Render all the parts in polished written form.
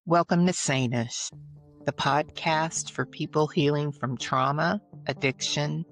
Welcome to Sane-ish, the podcast for people healing from trauma, addiction,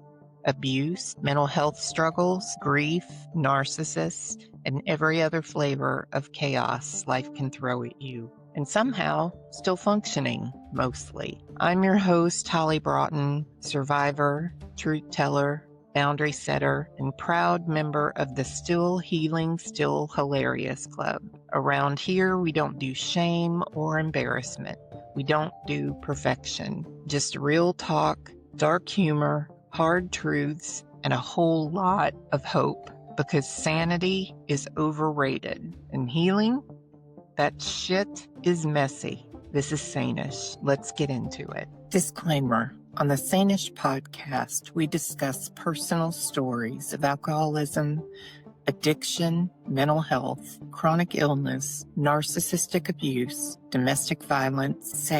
abuse, mental health struggles, grief, narcissists, and every other flavor of chaos life can throw at you. And somehow, still functioning, mostly. I'm your host, Holly Broughton, survivor, truth teller, boundary setter, and proud member of the Still Healing, Still Hilarious Club. Around here, we don't do shame or embarrassment. We don't do perfection. Just real talk, dark humor, hard truths, and a whole lot of hope. Because sanity is overrated. And healing? That shit is messy. This is Sane-ish. Let's get into it. Disclaimer. On the Sane-ish podcast, we discuss personal stories of alcoholism, addiction, mental health, chronic illness, narcissistic abuse, domestic violence,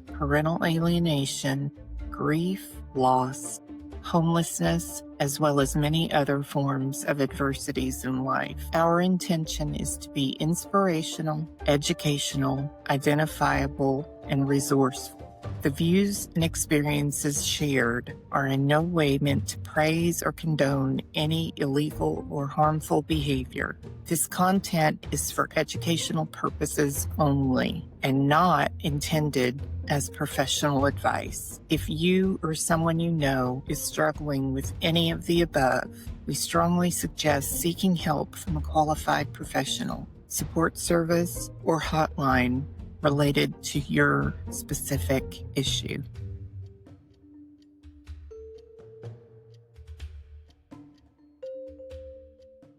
parental alienation, grief, loss, homelessness, as well as many other forms of adversities in life. Our intention is to be inspirational, educational, identifiable, and resourceful. The views and experiences shared are in no way meant to praise or condone any illegal or harmful behavior. This content is for educational purposes only and not intended as professional advice. If you or someone you know is struggling with any of the above, we strongly suggest seeking help from a qualified professional, support service, or hotline related to your specific issue.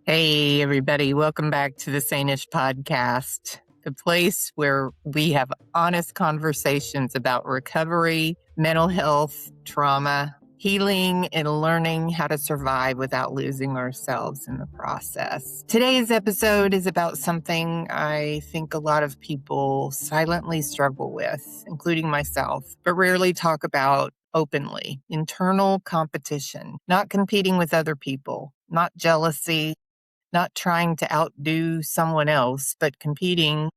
Hey, everybody. Welcome back to the Sane-ish podcast, the place where we have honest conversations about recovery, mental health, trauma, healing, and learning how to survive without losing ourselves in the process. Today's episode is about something I think a lot of people silently struggle with, including myself, but rarely talk about openly. Internal competition, not competing with other people, not jealousy, not trying to outdo someone else, but competing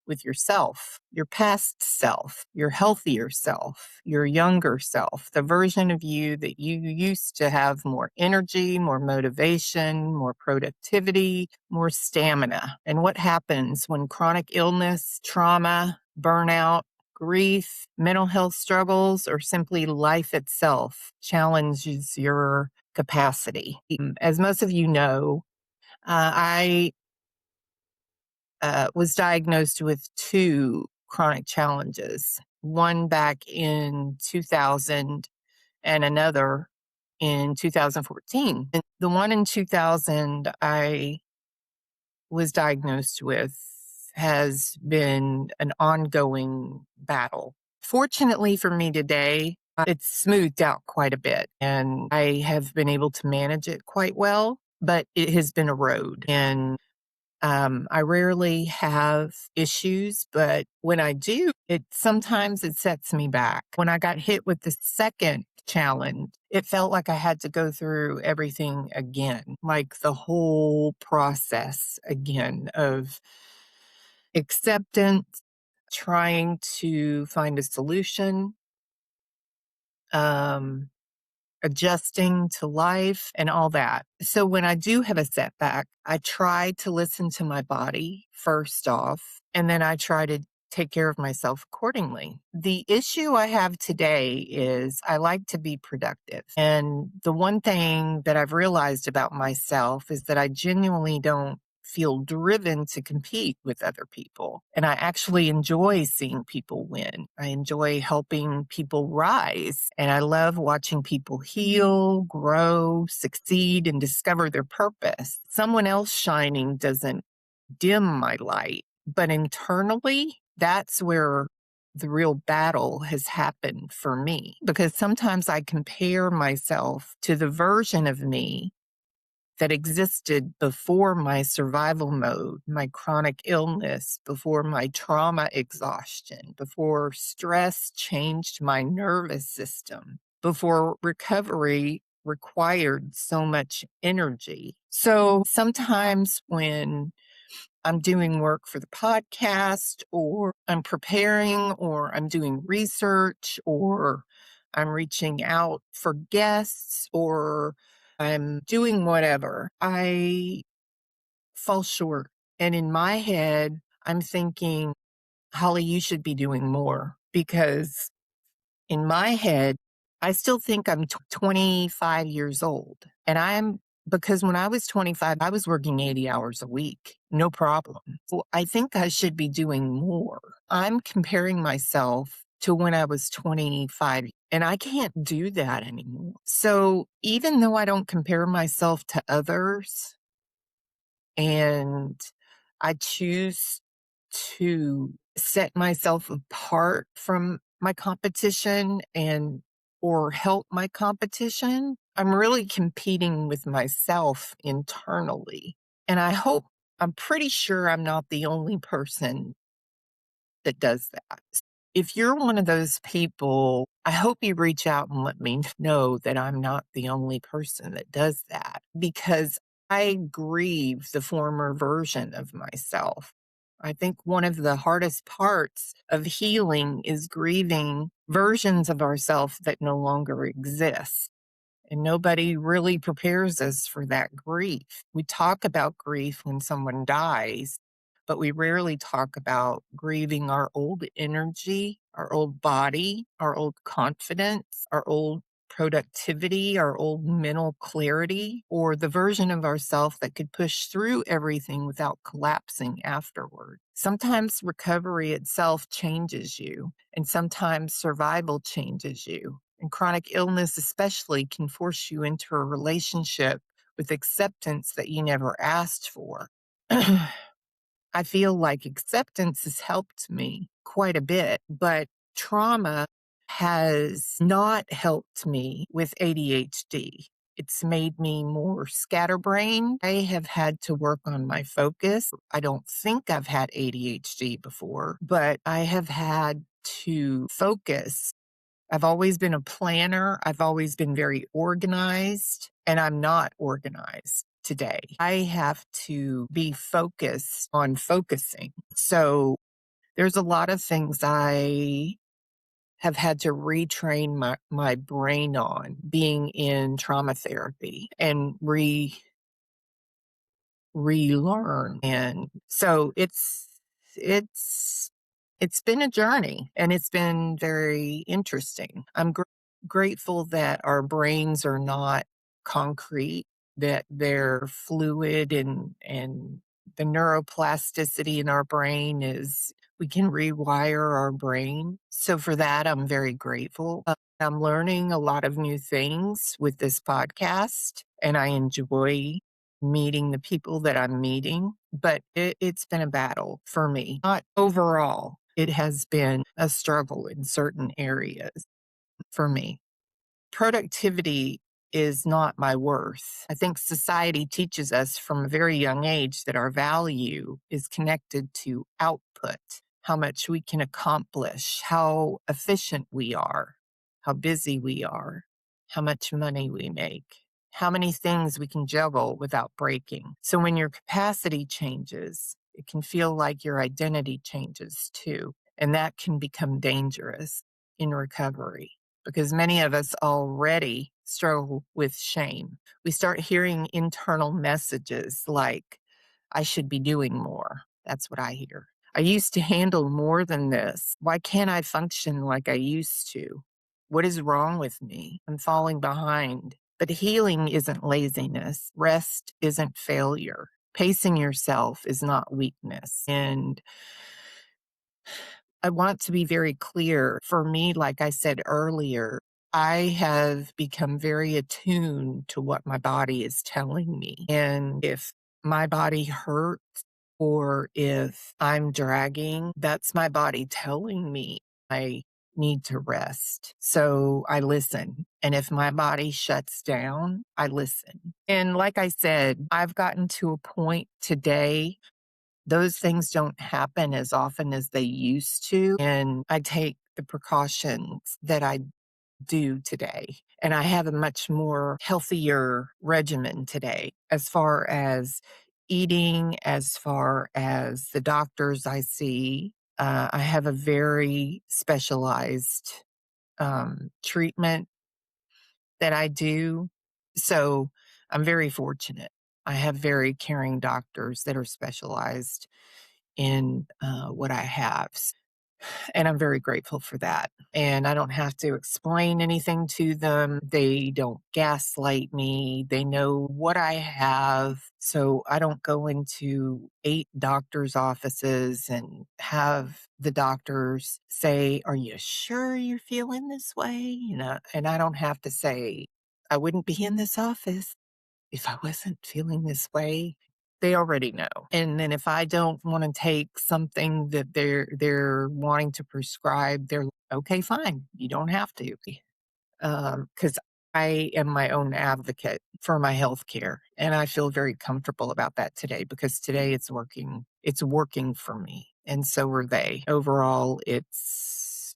with yourself, your past self, your healthier self, your younger self, the version of you that you used to have more energy, more motivation, more productivity, more stamina. And what happens when chronic illness, trauma, burnout, grief, mental health struggles, or simply life itself challenges your capacity? As most of you know, I was diagnosed with two chronic challenges, one back in 2000 and another in 2014. And the one in 2000 I was diagnosed with has been an ongoing battle. Fortunately for me today, it's smoothed out quite a bit and I have been able to manage it quite well, but it has been a road. And I rarely have issues, but when I do, sometimes it sets me back. When I got hit with the second challenge, it felt like I had to go through everything again, like the whole process again of acceptance, trying to find a solution, adjusting to life and all that. So when I do have a setback, I try to listen to my body first off, and then I try to take care of myself accordingly. The issue I have today is I like to be productive. And the one thing that I've realized about myself is that I genuinely don't feel driven to compete with other people. And I actually enjoy seeing people win. I enjoy helping people rise. And I love watching people heal, grow, succeed, and discover their purpose. Someone else shining doesn't dim my light, but internally, that's where the real battle has happened for me. Because sometimes I compare myself to the version of me that existed before my survival mode, my chronic illness, before my trauma exhaustion, before stress changed my nervous system, before recovery required so much energy. So sometimes when I'm doing work for the podcast, or I'm preparing, or I'm doing research, or I'm reaching out for guests, or I'm doing whatever, I fall short. And in my head, I'm thinking, Holly, you should be doing more, because in my head, I still think I'm 25 years old. And because when I was 25, I was working 80 hours a week, no problem. Well, I think I should be doing more. I'm comparing myself to when I was 25, and I can't do that anymore. So even though I don't compare myself to others, and I choose to set myself apart from my competition or help my competition, I'm really competing with myself internally. And I'm pretty sure I'm not the only person that does that. If you're one of those people, I hope you reach out and let me know that I'm not the only person that does that, because I grieve the former version of myself. I think one of the hardest parts of healing is grieving versions of ourselves that no longer exist. And nobody really prepares us for that grief. We talk about grief when someone dies, but we rarely talk about grieving our old energy, our old body, our old confidence, our old productivity, our old mental clarity, or the version of ourself that could push through everything without collapsing afterward. Sometimes recovery itself changes you, and sometimes survival changes you. And chronic illness, especially, can force you into a relationship with acceptance that you never asked for. I feel like acceptance has helped me quite a bit, but trauma has not helped me with ADHD. It's made me more scatterbrained. I have had to work on my focus. I don't think I've had ADHD before, but I have had to focus. I've always been a planner. I've always been very organized, and I'm not organized today. I have to be focused on focusing. So there's a lot of things I have had to retrain my brain on, being in trauma therapy, and relearn. And so it's it's been a journey, and it's been very interesting. I'm grateful that our brains are not concrete, that they're fluid, and the neuroplasticity in our brain is, we can rewire our brain. So for that, I'm very grateful. I'm learning a lot of new things with this podcast, and I enjoy meeting the people that I'm meeting, but it's been a battle for me. Not overall, it has been a struggle in certain areas for me. Productivity is not my worth. I think society teaches us from a very young age that our value is connected to output, how much we can accomplish, how efficient we are, how busy we are, how much money we make, how many things we can juggle without breaking. So when your capacity changes, it can feel like your identity changes too. And that can become dangerous in recovery, because many of us already struggle with shame. We start hearing internal messages like, I should be doing more. That's what I hear. I used to handle more than this. Why can't I function like I used to? What is wrong with me? I'm falling behind. But healing isn't laziness. Rest isn't failure. Pacing yourself is not weakness. And I want to be very clear. For me, like I said earlier, I have become very attuned to what my body is telling me. And if my body hurts, or if I'm dragging, that's my body telling me I need to rest. So I listen. And if my body shuts down, I listen. And like I said, I've gotten to a point today, those things don't happen as often as they used to. And I take the precautions that I do today. And I have a much more healthier regimen today, as far as eating, as far as the doctors I see. I have a very specialized treatment that I do. So I'm very fortunate. I have very caring doctors that are specialized in what I have. And I'm very grateful for that. And I don't have to explain anything to them. They don't gaslight me. They know what I have. So I don't go into 8 doctors' offices and have the doctors say, "Are you sure you're feeling this way?" And I don't have to say, "I wouldn't be in this office if I wasn't feeling this way." They already know. And then if I don't want to take something that they're wanting to prescribe, they're like, okay, fine. You don't have to. Because I am my own advocate for my health care. And I feel very comfortable about that today, because today it's working. It's working for me. And so are they. Overall, it's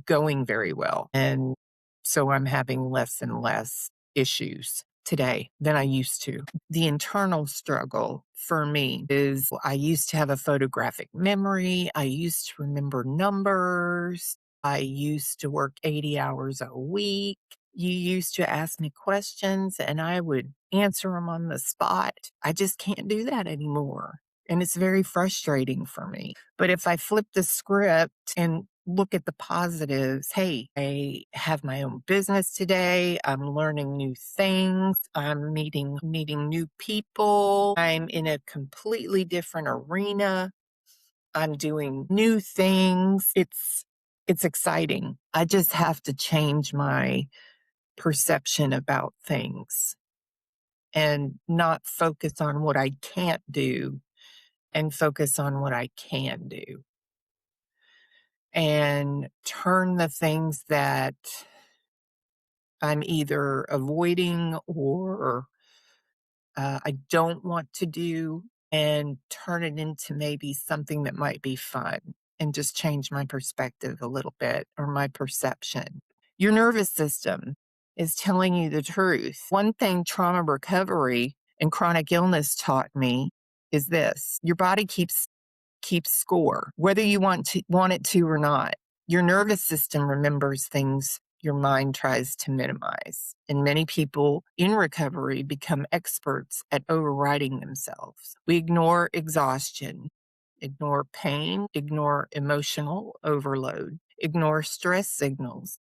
going very well. And so I'm having less and less issues today than I used to. The internal struggle for me is I used to have a photographic memory. I used to remember numbers. I used to work 80 hours a week. You used to ask me questions and I would answer them on the spot. I just can't do that anymore. And it's very frustrating for me. But if I flip the script and look at the positives, hey, I have my own business today. I'm learning new things. I'm meeting new people. I'm in a completely different arena. I'm doing new things. It's exciting. I just have to change my perception about things and not focus on what I can't do and focus on what I can do, and turn the things that I'm either avoiding or I don't want to do, and turn it into maybe something that might be fun, and just change my perspective a little bit, or my perception. Your nervous system is telling you the truth. One thing trauma recovery and chronic illness taught me is this: your body keeps score, whether you want it to or not. Your nervous system remembers things your mind tries to minimize. And many people in recovery become experts at overriding themselves. We ignore exhaustion, ignore pain, ignore emotional overload, ignore stress signals,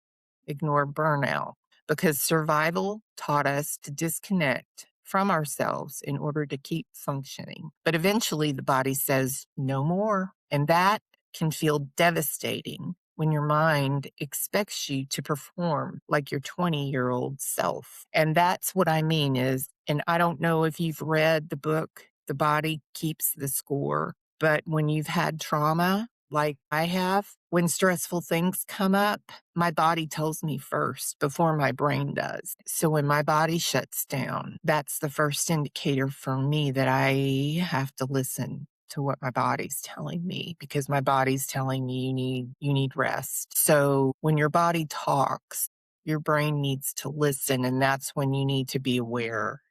ignore burnout, because survival taught us to disconnect from ourselves in order to keep functioning. But eventually the body says no more. And that can feel devastating when your mind expects you to perform like your 20-year-old self. And that's what I mean is, and I don't know if you've read the book, The Body Keeps the Score, but when you've had trauma, like I have, when stressful things come up, my body tells me first before my brain does. So when my body shuts down, that's the first indicator for me that I have to listen to what my body's telling me, because my body's telling me you need rest. So when your body talks, your brain needs to listen, and that's when you need to be aware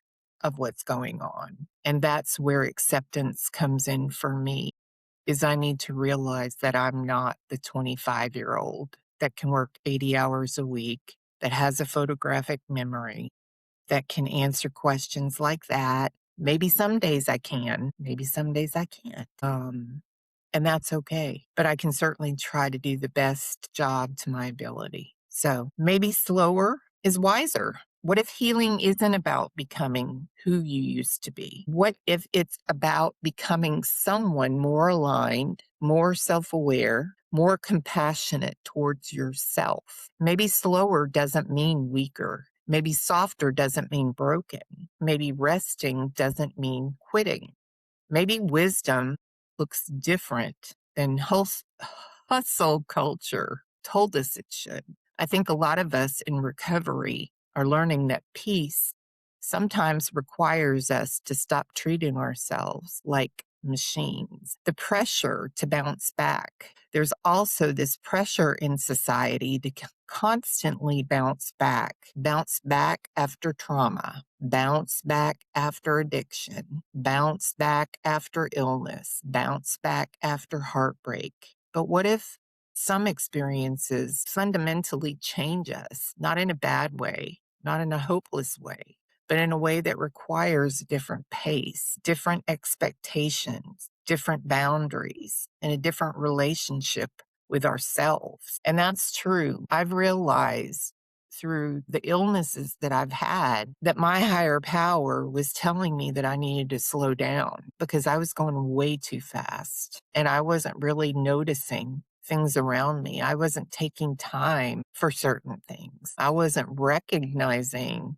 of what's going on. And that's where acceptance comes in for me, is I need to realize that I'm not the 25-year-old that can work 80 hours a week, that has a photographic memory, that can answer questions like that. Maybe some days I can, maybe some days I can't. And that's okay. But I can certainly try to do the best job to my ability. So maybe slower is wiser. What if healing isn't about becoming who you used to be? What if it's about becoming someone more aligned, more self-aware, more compassionate towards yourself? Maybe slower doesn't mean weaker. Maybe softer doesn't mean broken. Maybe resting doesn't mean quitting. Maybe wisdom looks different than hustle culture told us it should. I think a lot of us in recovery are learning that peace sometimes requires us to stop treating ourselves like machines. The pressure to bounce back. There's also this pressure in society to constantly bounce back after trauma, bounce back after addiction, bounce back after illness, bounce back after heartbreak. But what if some experiences fundamentally change us, not in a bad way, not in a hopeless way, but in a way that requires a different pace, different expectations, different boundaries, and a different relationship with ourselves? And that's true. I've realized through the illnesses that I've had that my higher power was telling me that I needed to slow down because I was going way too fast and I wasn't really noticing things around me. I wasn't taking time for certain things. I wasn't recognizing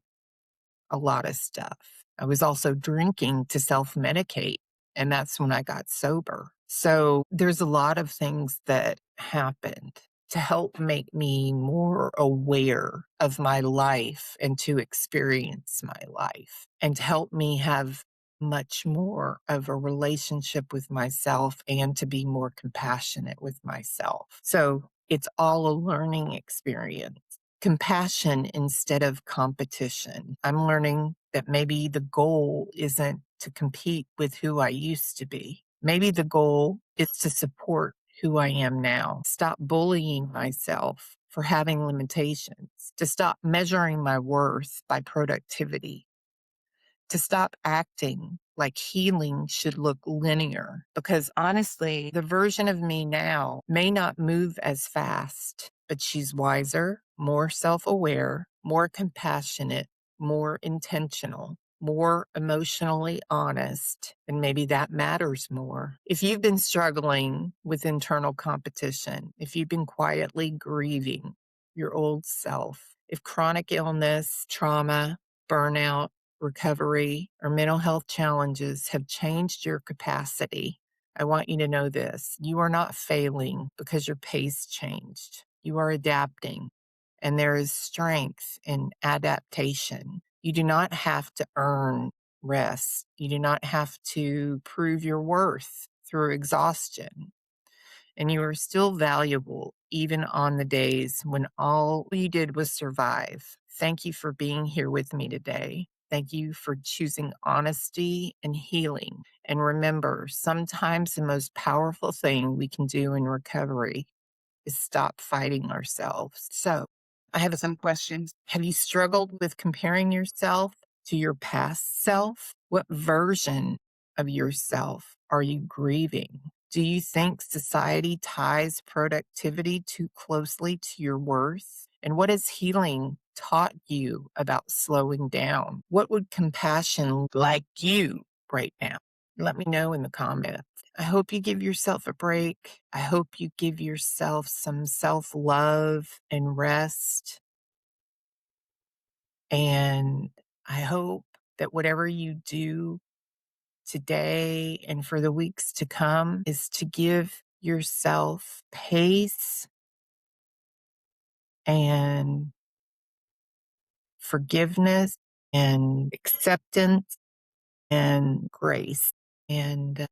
a lot of stuff. I was also drinking to self medicate, and that's when I got sober. So there's a lot of things that happened to help make me more aware of my life and to experience my life and to help me have much more of a relationship with myself and to be more compassionate with myself. So it's all a learning experience. Compassion instead of competition. I'm learning that maybe the goal isn't to compete with who I used to be. Maybe the goal is to support who I am now. Stop bullying myself for having limitations, to stop measuring my worth by productivity, to stop acting like healing should look linear. Because honestly, the version of me now may not move as fast, but she's wiser, more self aware, more compassionate, more intentional, more emotionally honest, and maybe that matters more. If you've been struggling with internal competition, if you've been quietly grieving your old self, if chronic illness, trauma, burnout, recovery, or mental health challenges have changed your capacity, I want you to know this. You are not failing because your pace changed. You are adapting, and there is strength in adaptation. You do not have to earn rest. You do not have to prove your worth through exhaustion. And you are still valuable even on the days when all you did was survive. Thank you for being here with me today. Thank you for choosing honesty and healing. And remember, sometimes the most powerful thing we can do in recovery is stop fighting ourselves. So, I have some questions. Have you struggled with comparing yourself to your past self? What version of yourself are you grieving? Do you think society ties productivity too closely to your worth? And what has healing taught you about slowing down? What would compassion look like you right now? Let me know in the comments. I hope you give yourself a break. I hope you give yourself some self love and rest. And I hope that whatever you do today and for the weeks to come is to give yourself pace and forgiveness and acceptance and grace. And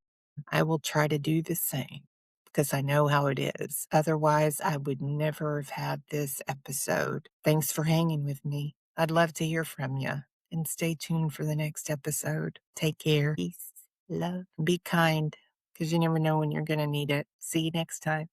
I will try to do the same because I know how it is. Otherwise, I would never have had this episode. Thanks for hanging with me. I'd love to hear from you. And stay tuned for the next episode. Take care. Peace, love, be kind because you never know when you're going to need it. See you next time.